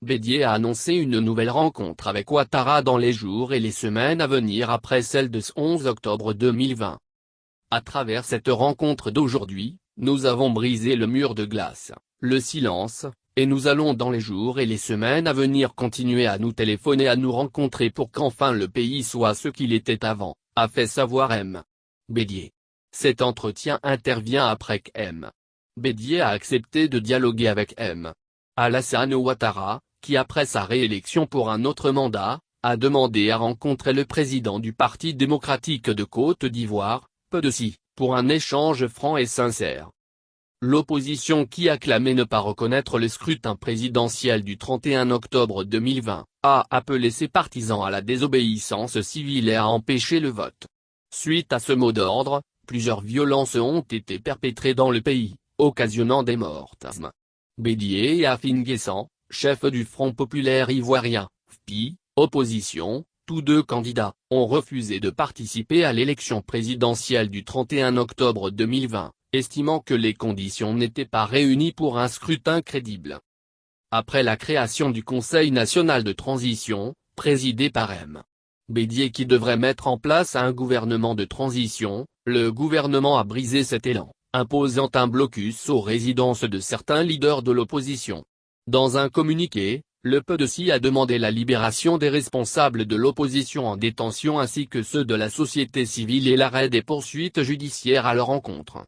Bédier a annoncé une nouvelle rencontre avec Ouattara dans les jours et les semaines à venir après celle de ce 11 octobre 2020. À travers cette rencontre d'aujourd'hui, nous avons brisé le mur de glace, le silence, et nous allons dans les jours et les semaines à venir continuer à nous téléphoner, à nous rencontrer pour qu'enfin le pays soit ce qu'il était avant, a fait savoir M. Bédier. Cet entretien intervient après que M. Bédier a accepté de dialoguer avec M. Alassane Ouattara, qui après sa réélection pour un autre mandat, a demandé à rencontrer le président du Parti démocratique de Côte d'Ivoire, PDC, pour un échange franc et sincère. L'opposition, qui acclamait ne pas reconnaître le scrutin présidentiel du 31 octobre 2020, a appelé ses partisans à la désobéissance civile et à empêcher le vote. Suite à ce mot d'ordre, plusieurs violences ont été perpétrées dans le pays, occasionnant des morts. Bédier et Afine Guessan, chef du Front populaire ivoirien, FPI, opposition, tous deux candidats, ont refusé de participer à l'élection présidentielle du 31 octobre 2020, estimant que les conditions n'étaient pas réunies pour un scrutin crédible. Après la création du Conseil national de transition, présidé par M. Bédier, qui devrait mettre en place un gouvernement de transition, le gouvernement a brisé cet élan, imposant un blocus aux résidences de certains leaders de l'opposition. Dans un communiqué, le PDC a demandé la libération des responsables de l'opposition en détention ainsi que ceux de la société civile et l'arrêt des poursuites judiciaires à leur encontre.